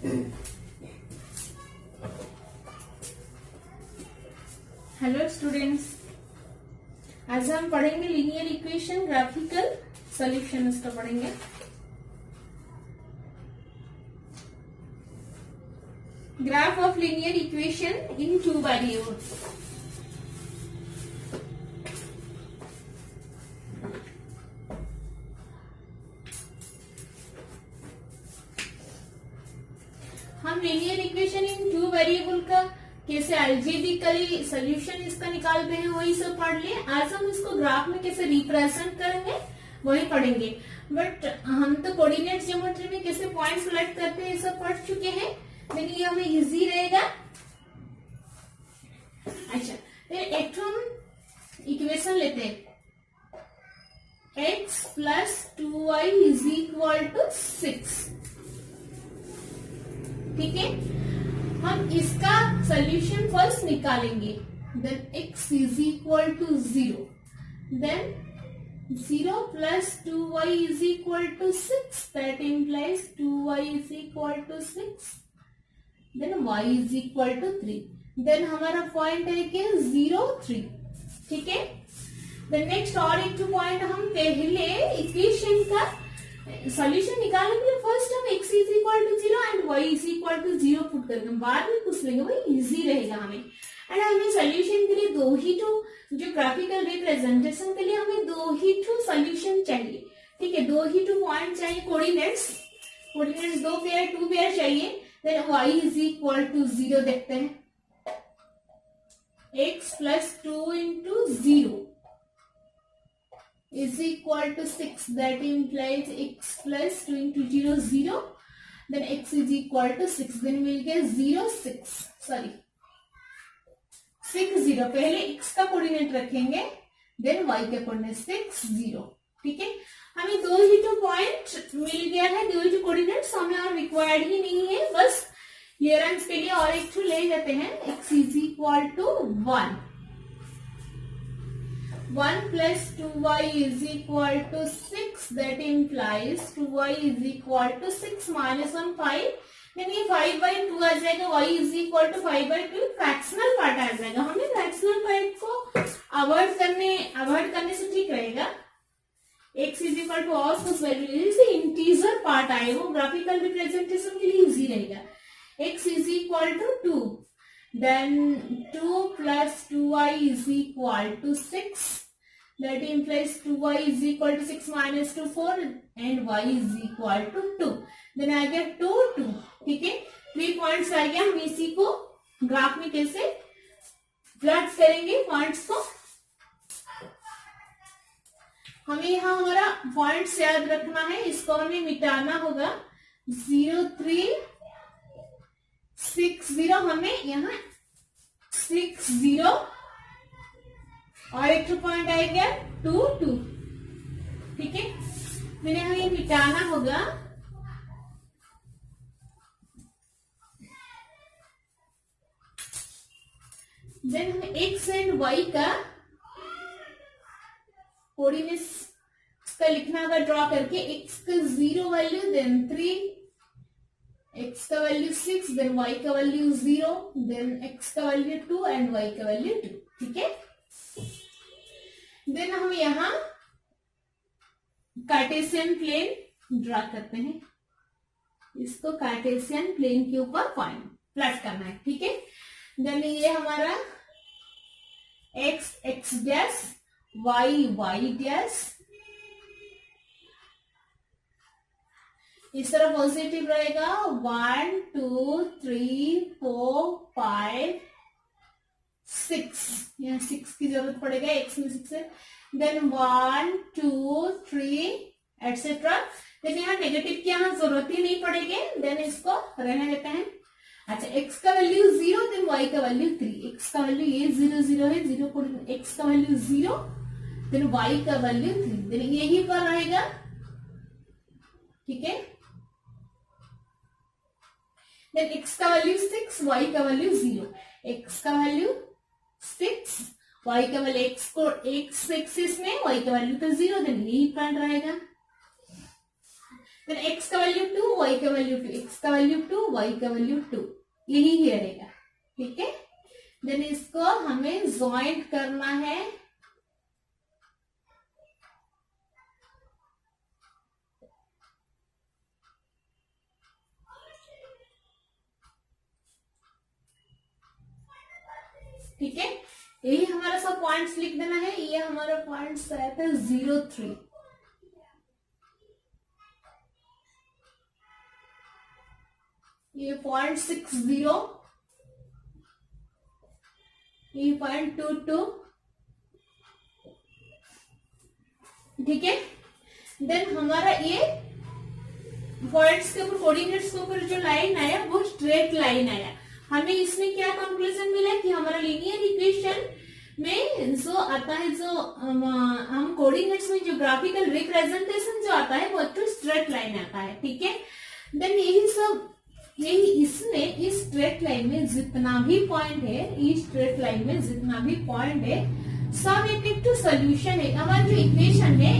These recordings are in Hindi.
हेलो स्टूडेंट्स, आज हम पढ़ेंगे लीनियर इक्वेशन ग्राफिकल सॉल्यूशन इसका पढ़ेंगे। Graph of linear equation in two variables. हम linear equation in two variable का कैसे अलजेब्रिकली सॉल्यूशन इसका निकालते हैं वही सब पढ़ लिए। आज हम इसको ग्राफ में कैसे रिप्रेजेंट करेंगे वही पढ़ेंगे। बट हम तो कोऑर्डिनेट ज्योमेट्री में कैसे पॉइंट सेलेक्ट करते हैं ये सब पढ़ चुके हैं, लेकिन ये हमें इजी रहेगा। अच्छा, फिर एक हम इक्वेशन लेते हैं, x plus 2y is equal to 6। ठीक है, हम इसका सोल्यूशन फर्स्ट निकालेंगे। Then x is equal to 0, then 0 plus 2y is equal to 6, that implies 2y is equal to 6, then y is equal to 3। Then हमारा पॉइंट है कि 0, 3। ठीक है, देन नेक्स्ट और एक पॉइंट हम पहले इक्वेशन का सॉल्यूशन निकालने के लिए फर्स्ट हम x is equal to 0 and y is equal to 0 put करेंगे, बाद में पूछ लेंगे, वही इजी रहेगा हमें। एंड हमें सॉल्यूशन के लिए दो ही जो ग्राफिकल रिप्रेजेंटेशन के लिए हमें दो ही सॉल्यूशन चाहिए। ठीक है, दो ही पॉइंट चाहिए, कोऑर्डिनेट्स दो पेयर, 2 पेयर चाहिए। Then y is equal to 0 देखते हैं, x plus 2 into 0 is equal to 6, that implies x plus 2 into 0, 0, then x is equal to 6, then मिल गया 0, 6, सॉरी 6, 0। पहले x का कोऑर्डिनेट रखेंगे, देन y का कोऑर्डिनेट 6, 0। ठीक है, हमें दो ही पॉइंट मिल गया है, दो ही कोऑर्डिनेट्स हमें और रिक्वायर्ड ही नहीं है, बस क्लियरेंस के लिए और एक ले जाते हैं। x is equal to 1, 1 plus 2y is equal to 6, that implies 2y is equal to 6 minus 1, 5, then ये 5/2 आ जाएगा, y is equal to 5/2, fractional part आ जाएगा। हमें फ्रैक्शनल पार्ट को अवॉइड करने से ठीक रहेगा। x is equal to और कुछ वैल्यू से इंटीजर पार्ट आए, वो ग्राफिकल रिप्रेजेंटेशन के लिए इजी रहेगा। x is equal to 2, then 2 plus 2y is equal to 6, that implies 2y is equal to 6 minus 2, 4, and y is equal to 2, then I get 2, 2। ठीक है, 3 पॉइंट्स आ गया। हम इसी को ग्राफ में कैसे प्लॉट करेंगे पॉइंट्स को, हमें यहाँ हमारा पॉइंट्स याद रखना है, इसको हमें मिटाना होगा। 0, 3, 6, 0, हमें यहाँ 6, 0 और एक पॉइंट आएगा 2, 2। ठीक है, मैंने हमें मिटाना होगा। देन हमें x एंड y का कोऑर्डिनेट्स का लिखना होगा ड्रॉ करके। x का 0 वैल्यू, देन 3, x का वैल्यू 6, देन y का वैल्यू 0, देन x का वैल्यू 2 एंड y का वैल्यू 2। ठीक है, देन हम यहां कार्टेशियन प्लेन ड्रा करते हैं, इसको कार्टेशियन प्लेन के ऊपर पॉइंट प्लॉट करना है। ठीक है, देन ये हमारा x, x dash, y, y dash, इस तरह पॉजिटिव रहेगा। 1, 2, 3, 4, 5, 6, यहाँ 6 की जरूरत पड़ेगा, x में 6 है। Then 1, 2, 3 etcetera. देन यहाँ नेगेटिव की यहाँ जरूरत ही नहीं पड़ेगी, देन इसको रहने देते हैं। अच्छा, x का वैल्यू 0, देन y का वैल्यू 3, x का वैल्यू ये 0, 0 है, 0 को x का वैल्यू 0, देन y का वैल्यू 3, देन यही पर रहेगा। ठीक है, देन x का वैल्यू 6, y का वैल्यू 0, x का वैल्यू 6, y का वैल्यू x को x एक्सिस में, y का वैल्यू तो 0, देन यही पॉइंट रहेगा। देन x का वैल्यू 2, y का वैल्यू 2, x का वैल्यू 2, y का वैल्यू 2, यही ही रहेगा। ठीक है, देन इसको हमें ज्वाइंट करना है। ठीक है, यही हमारा सब पॉइंट्स लिख देना है। ये हमारा पॉइंट्स आया था 0, 3। ये 0.60, ये 0.22। ठीक है, देन हमारा ये पॉइंट्स के ऊपर, कोऑर्डिनेट्स के ऊपर जो लाइन आया वो स्ट्रेट लाइन आया। हमें इसमें क्या कंक्लूजन मिला कि हमारा लीनियर इक्वेशन में जो आता है, जो हम कोऑर्डिनेट्स में जो ग्राफिकल रिप्रेजेंटेशन जो आता है वो तो स्ट्रेट लाइन आता है। ठीक है, देन यही इसमें इस स्ट्रेट लाइन में जितना भी पॉइंट है, इस स्ट्रेट लाइन में जितना भी पॉइंट है, सब एक टू सोल्यूशन है। हमारा जो इक्वेशन है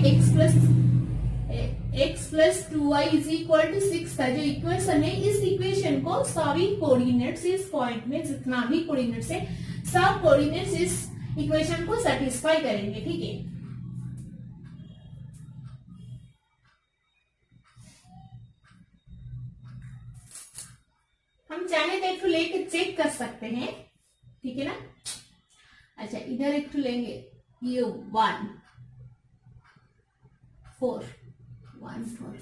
x plus 2y is equal to 6 का जो इक्वेशन है, इस इक्वेशन को सभी कोऑर्डिनेट्स, इस पॉइंट में जितना भी कोऑर्डिनेट्स है, सब कोऑर्डिनेट्स इस इक्वेशन को सेटिस्फाई करेंगे। ठीक है, हम चाहे तो एक तो लेके चेक कर सकते हैं। ठीक है ना, अच्छा इधर एक तो लेंगे, ये 1 4 1 4,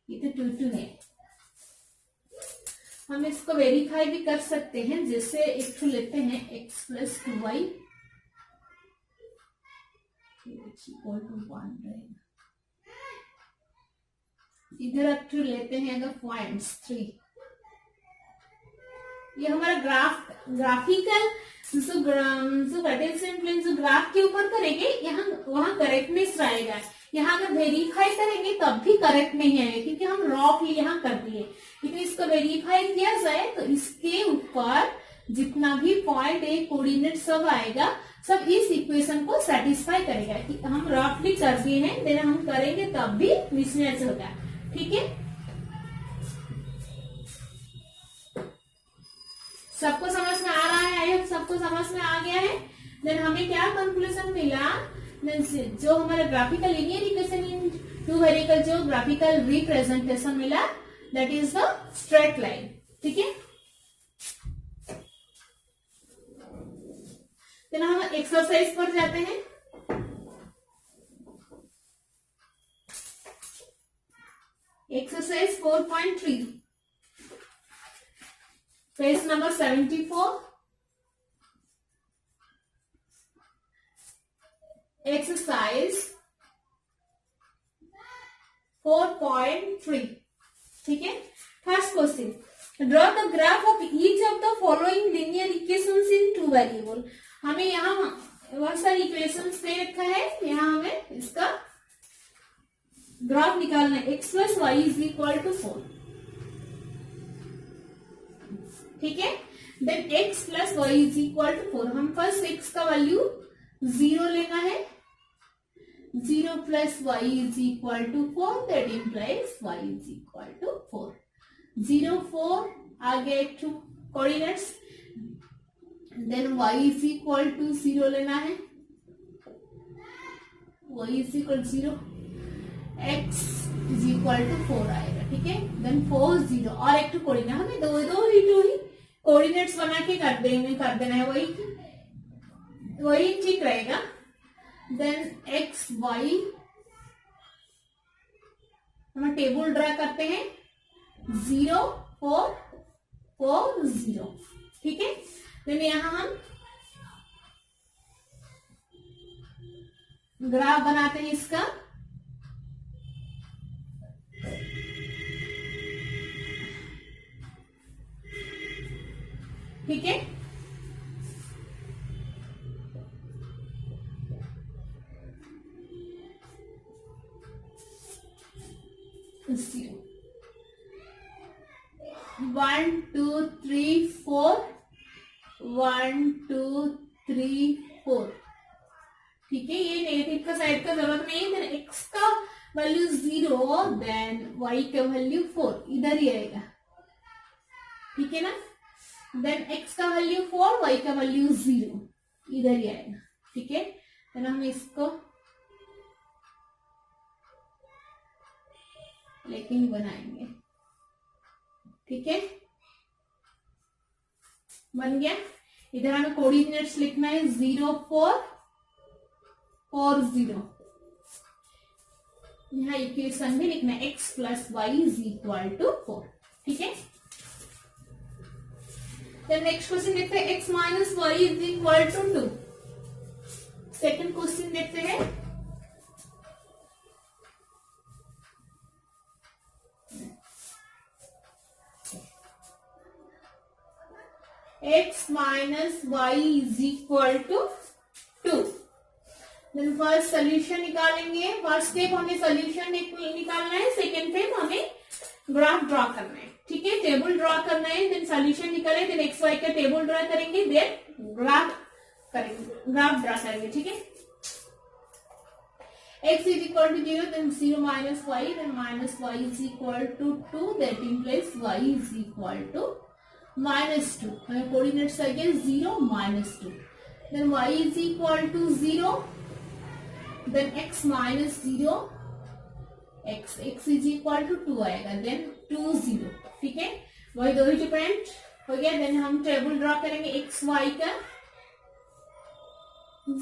ये तो 2 है। हम इसको वेरीफाई भी कर सकते हैं, जैसे एक तो लेते हैं x plus 2y equal to 1 रहेगा। इधर एक तो लेते हैं अगर पॉइंट्स 3, ये हमारा ग्राफिकल जो कार्टेशियन प्लेन जो ग्राफ के ऊपर करेंगे, यहाँ वहां करेक्टनेस रहेगा। यहाँ अगर वेरीफाई करेंगे तब भी करेक्ट नहीं आएगा, क्योंकि हम रफली यहाँ कर दिए। लेकिन इसको वेरीफाई किया जाए तो इसके ऊपर जितना भी पॉइंट है, कोऑर्डिनेट सब आएगा, सब इस इक्वेशन को सेटिस्फाई करेगा। कि हम रफली कर दिए हैं, देन हम करेंगे तब भी मिसमैच होगा। ठीक है, सबको समझ में आ रहा है? सबको समझ में आ गया है? देन हमें क्या कंक्लूजन मिला, जो हमारा ग्राफिकल लीनियर इक्वेशन इन 2 वेरिएबल जो ग्राफिकल रिप्रेजेंटेशन मिला, that is the straight line. ठीक है, देन हम एक्सरसाइज पर जाते हैं। Exercise 4.3, page number 74। एक्सरसाइज 4.3। ठीक है, first question, draw the graph of each of the following linear equations in 2 variable. हमें यहाँ बहुत सारी इक्वेशंस दे रखा है, यहाँ हमें इसका ग्राफ निकालना है। x plus y is equal to 4। ठीक है, then x plus y is equal to 4। हम फर्स्ट x का वैल्यू 0 लेना है। 0 plus y is equal to 4, that implies y is equal to 4। 0 4 आगे two coordinates, then y is equal to 0 लेना है। y is equal 0, x is equal to 4 आएगा। ठीक है, देन 4 0 और एक टू कोऑर्डिनेट, हमें दो ही कोऑर्डिनेट्स बना के कर देना है, वही ठीक रहेगा। देन x y हम टेबल ड्रा करते हैं, 0 4 4 0। ठीक है, देन यहां हम ग्राफ बनाते हैं इसका। ठीक है, 0, 1 2 3 4, 1 2 3 4। ठीक है, ये नेगेटिव का साइड का जरूरत नहीं है। देन x का वैल्यू 0, देन y का वैल्यू 4 इधर ही आएगा। ठीक है ना, देन x का वैल्यू 4, y का वैल्यू 0 इधर ही आएगा। ठीक है, देन हम इसको लेके ही बनाएंगे। ठीक है, बन गया। इधर हमें कोऑर्डिनेट्स लिखना है 0 4 4 0। यहाँ इक्वेशन भी लिखना है x plus y is equal to 4। ठीक है, देन नेक्स्ट क्वेश्चन देखते हैं x minus y is equal to 2। Second question देखते हैं। x minus y is equal to 2। Then first solution निकालेंगे। फर्स्ट स्टेप हमें सोल्यूशन निकालना है, सेकेंड स्टेप हमें ग्राफ ड्रॉ करना है। ठीक है, टेबल ड्रॉ करना है, देन सोल्यूशन निकाले, देन एक्स वाई का टेबल ड्रॉ करेंगे, देन ग्राफ ड्रॉ करेंगे। ठीक है, x is equal to 0, then 0 minus y, then minus y is equal to 2, that implies y is equal to -2। हमें कोऑर्डिनेट्स आ गया 0 -2, then y is equal to 0, then x minus 0, x is equal to 2 आएगा, देन 2 0। ठीक है, वही दो ही डिपेंड हो गया। देन हम टेबल ड्रॉ करेंगे x y का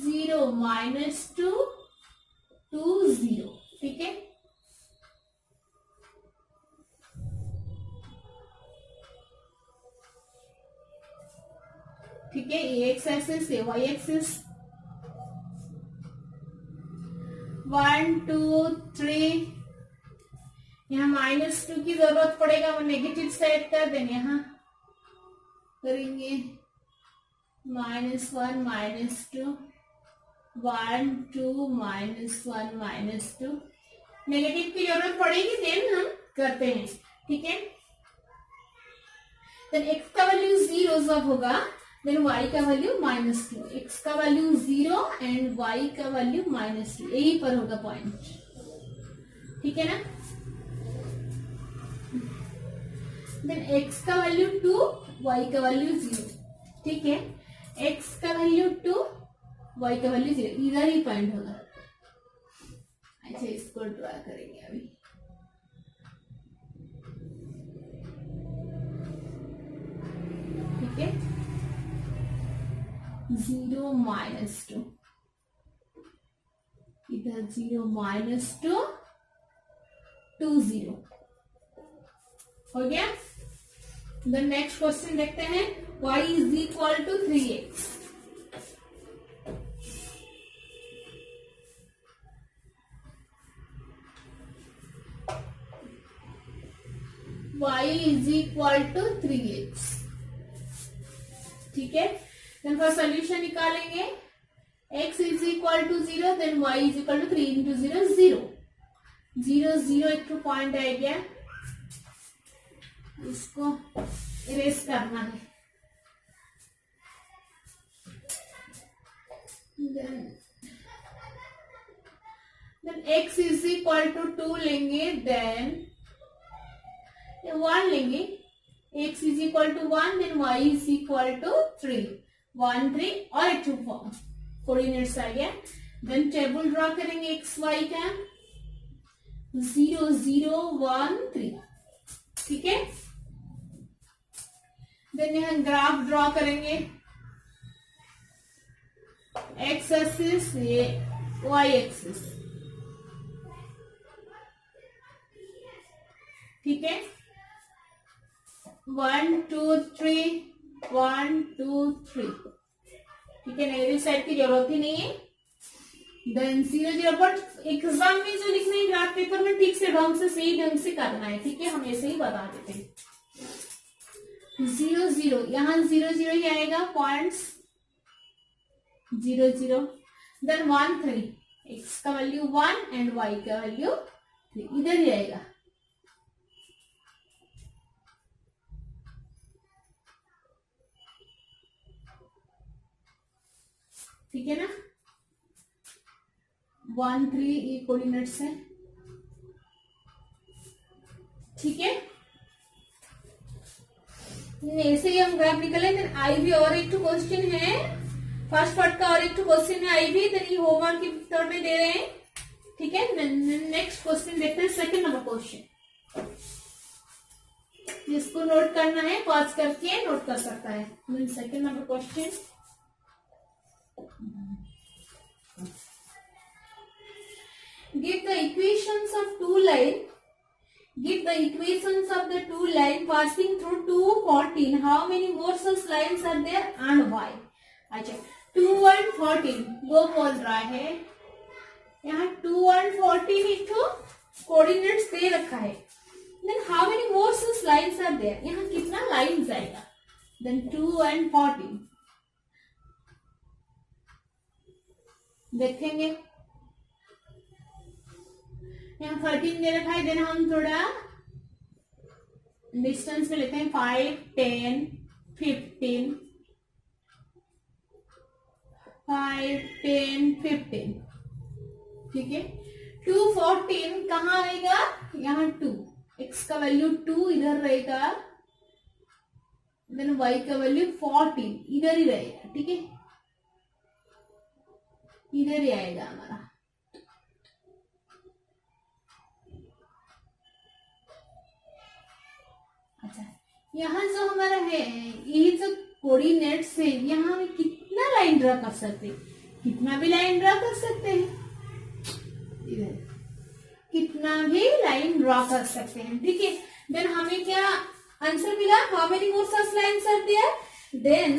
0 -2 2 0। ठीक है, ठीक है, ये एक्स एक्सिस ये वाई एक्सिस 1 2 3। यहाँ -2 की जरूरत पड़ेगा, वो नेगेटिव साइड का। देन यहाँ करेंगे -1 -2 1 2 -1 -2। नेगेटिव की जरूरत पड़ेगी, देन हम करते हैं। ठीक है, देन x का वैल्यू 0 जब होगा, देन y का वैल्यू -2। x का वैल्यू 0 एंड y का वैल्यू -2, यही पर होगा पॉइंट। ठीक है ना, देन x का वैल्यू 2, y का वैल्यू 0। ठीक है, x का वैल्यू 2, y का वैल्यू 0, इधर ही पॉइंट होगा। अच्छा, इसको ड्रा करेंगे अभी। ठीक है, 0 -2, इधर 0 -2 2 0 हो गया। देन नेक्स्ट क्वेश्चन देखते हैं। y is equal to 3x। y is equal to 3x। ठीक है, देन फर्स्ट सोल्यूशन निकालेंगे। x is equal to 0, then y is equal to 3 into 0 0 0 0। एक तो पॉइंट आ गया, इसको इरेज करना है। Then x is equal to 2 लेंगे, देन 1 लेंगे। x is equal to 1, then y is equal to 3 1 3 और एक कोऑर्डिनेट्स आ गया। देन टेबल ड्रॉ करेंगे x y का 0 0 1 3। ठीक है, देन यहाँ ग्राफ ड्रॉ करेंगे। x एक्सिस, ये y एक्सिस। ठीक है, 1 2 3 1 2 3। ठीक है, नेगेटिव साइड की जरूरत ही नहीं है। देन 0 0, बट एग्जाम में जो लिखना है ग्राफ पेपर में ठीक से ढंग से सही ढंग से करना है। ठीक है, हम ऐसे ही बता देते हैं। 0 0, यहाँ 0 0 ही आएगा, पॉइंट्स 0 0। देन 1 3, x का वैल्यू 1 एंड y का वैल्यू 3 इधर ही आएगा। ठीक है ना, 1 3 ये कोऑर्डिनेट्स है, ठीक है। ऐसे ही हम ग्राफ निकले। देन आई भी और एक तो क्वेश्चन है, फर्स्ट पार्ट का और एक तो क्वेश्चन है आई भी, देन ये होमवर्क की तौर में दे रहे हैं, ठीक है। नेक्स्ट क्वेश्चन देखते हैं, सेकंड नंबर क्वेश्चन। जिसको नोट करना है पॉज करके नोट कर सकता है। Second number question, give the equations of two line, give the equations of the two line passing through 2 14, how many more such lines are there and why। अच्छा 2 1 14 वो बोल रहा है, यहाँ 2 1 14 एक तो कोऑर्डिनेट्स दे रखा है, then how many more such lines are there, यहाँ कितना लाइन जाएगा, then 2 and 14 देखेंगे। यहाँ 13 दे रखा है, देन हम थोड़ा डिस्टेंस में लेते हैं 5 10 15 5 10 15, ठीक है। 2 14 कहाँ आएगा, यहाँ 2, x का वैल्यू 2 इधर रहेगा, देन y का वैल्यू 14 इधर ही रहेगा, ठीक है, इधर ही आएगा हमारा। अच्छा यहाँ जो हमारा है, ये जो कोऑर्डिनेट्स है, यहाँ हमें कितना लाइन ड्रा कर सकते हैं, कितना भी लाइन ड्रा कर सकते हैं, इधर कितना भी लाइन ड्रा कर सकते हैं, ठीक है। देन हमें क्या आंसर मिला, how many more such lines are there, then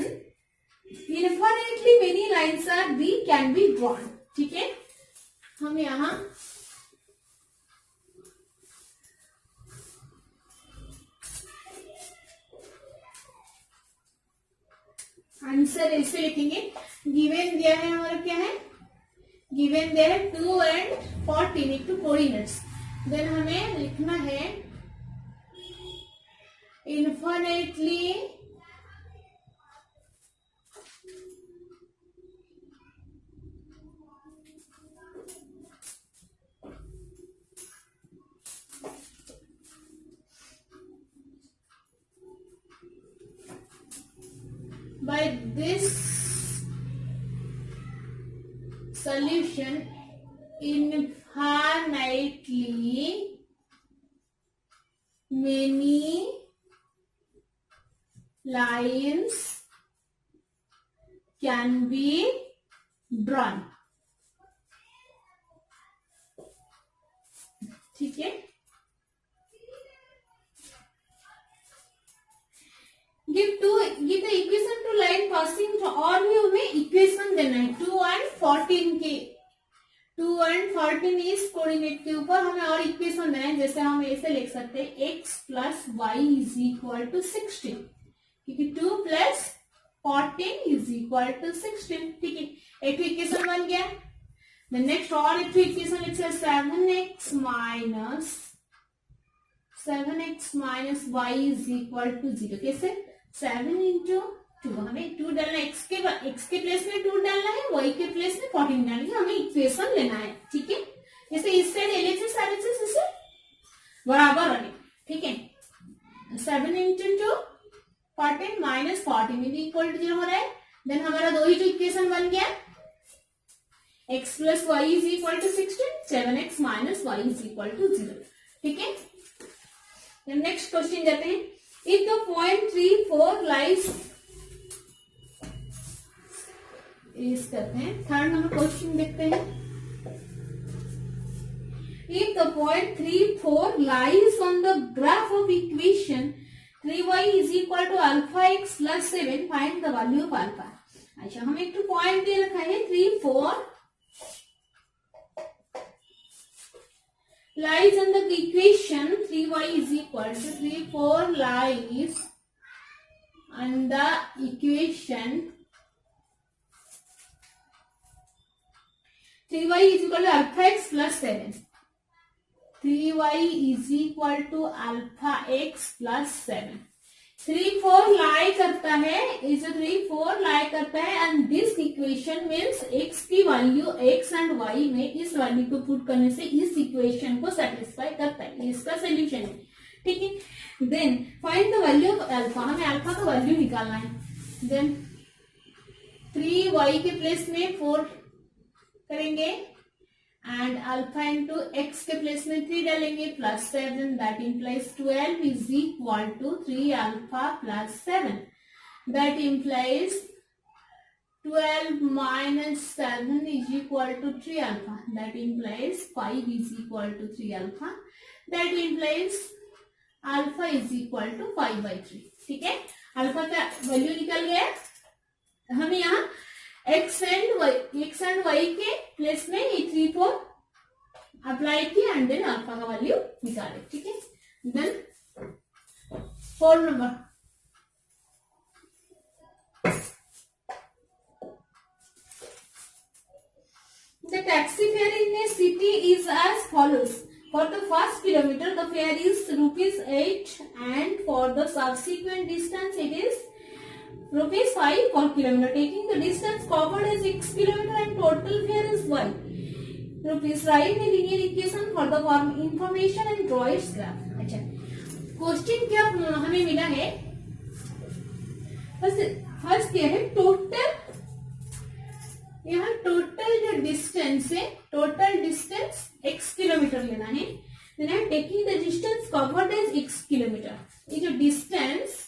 infinitely many lines are be can be drawn, ठीक है। हम यहाँ आंसर ऐसे लिखेंगे, गिवन दिया है हमारा क्या है, गिवन दिया है 2 and 14 एक टू कोऑर्डिनेट्स, देन हमें लिखना है infinitely by this solution infinitely many lines can be drawn, ठीक है। give the equation to line passing, और भी हमें इक्वेशन देना है 2 and 14 के, 2 and 14 इस कोऑर्डिनेट के ऊपर हमें और इक्वेशन देना है, जैसे हम ऐसे लिख सकते हैं x plus y is equal to 16, क्योंकि 2 plus 14 is equal to 16, ठीक है। एक इक्वेशन बन गया। नेक्स्ट और एक इक्वेशन लिख सकते 7x minus y is equal to 0, कैसे 7 into 2, हमें 2 डालना है, x के प्लेस में 2 डालना है, y के प्लेस में 14 डालना है, हमें इक्वेशन लेना है, ठीक है। जैसे इस साइड LHS RHS इसे बराबर रहे, ठीक है। 7 into 2 14 minus 14 इक्वल टू 0 हो रहा है, देन हमारा दो ही तो इक्वेशन बन गया, x plus y is equal to 16, 7x minus y is equal to 0, ठीक है। नेक्स्ट क्वेश्चन जाते हैं, इफ द पॉइंट 3 4 लाइज, इस करते हैं थर्ड नंबर क्वेश्चन देखते हैं। If the point 3 4 lies on the graph of equation 3y is equal to alpha x plus 7, find the value of alpha. अच्छा हमें एक तो पॉइंट दे रखा है 3 4 lies on the equation 3y is equal to 3 4 lies on the equation 3y is equal to alpha x plus 7, 3y is equal to alpha x plus 7, 3 4 लाई करता है, इज 3 4 लाई करता है and this equation means x की वैल्यू x एंड y में इस वैल्यू को पुट करने से इस इक्वेशन को सेटिस्फाई करता है, इसका सोल्यूशन है, ठीक है। Then find the value of alpha, हमें अल्फा का वैल्यू निकालना है। देन 3y के प्लेस में 4 करेंगे एंड अल्फा इंटू एक्स के प्लेस में 3 डालेंगे plus 7, that implies 12 is equal to 3 alpha plus 7, that implies 12 minus 7 is equal to 3 alpha, that implies 5 is equal to 3 alpha, that implies alpha is equal to 5/3, ठीक है। अल्फा का वैल्यू निकल गया, हमें यहाँ x एंड y के प्लेस में ये 3 4 अप्लाई किया एंड देन अल्फा का वैल्यू निकाले, ठीक है। देन 4 number, the taxi fare in a city is as follows. For the first kilometer the fare is ₹8 and for the subsequent distance it is ₹5 per kilometer. Taking the distance covered as x kilometer and total fare is y. Write a linear equation for the information and draw its graph. अच्छा, क्वेश्चन क्या हमें मिला है, फर्स्ट क्या है, टोटल, यहाँ टोटल जो डिस्टेंस है, टोटल डिस्टेंस x किलोमीटर लेना है। Then taking the distance covered as x kilometre, ये जो डिस्टेंस,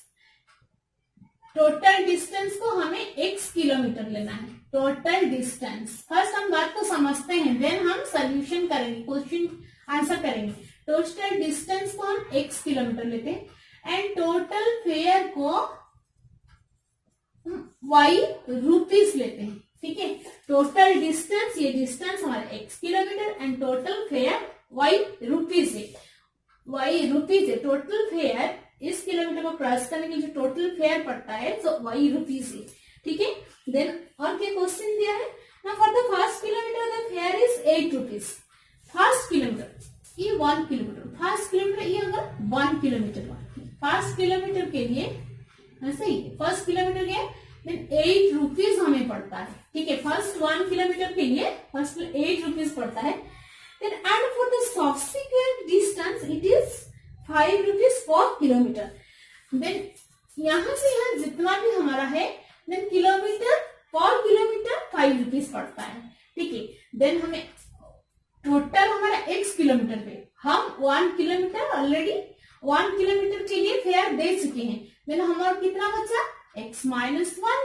टोटल डिस्टेंस को हमें x किलोमीटर लेना है, टोटल डिस्टेंस। फर्स्ट हम बात को समझते हैं, देन हम सोल्यूशन करेंगे, क्वेश्चन आंसर करेंगे। टोटल डिस्टेंस को हम x किलोमीटर लेते हैं एंड टोटल फेयर को y रुपीस लेते हैं, ठीक है। टोटल डिस्टेंस, ये डिस्टेंस हमारे x kilometre and total fair y rupees है, y रुपीस है। टोटल फेयर इस किलोमीटर को क्रॉस करने के लिए जो टोटल फेयर पड़ता है तो y रुपीस है, ठीक है। देन और क्या क्वेश्चन दिया है ना, for the first kilometre the fair is 8 rupees. First kilometre ये 1 किलोमीटर, फर्स्ट किलोमीटर ये अगर 1 किलोमीटर, फर्स्ट किलोमीटर के लिए ऐसे ही फर्स्ट किलोमीटर के देन 8 रुपीज हमें पड़ता है, ठीक है। फर्स्ट 1 किलोमीटर के लिए फर्स्ट 8 रुपीज पड़ता है। Then and for the subsequent distance it is 5 rupees per kilometre. Then यहां से यहाँ जितना भी हमारा है, देन किलोमीटर पर किलोमीटर 5 रुपीज पड़ता है, ठीक है। देन हमें टोटल हमारा x किलोमीटर पे हम 1 किलोमीटर ऑलरेडी 1 किलोमीटर के लिए फेयर दे चुके हैं। देन हमारा कितना बचा, x -1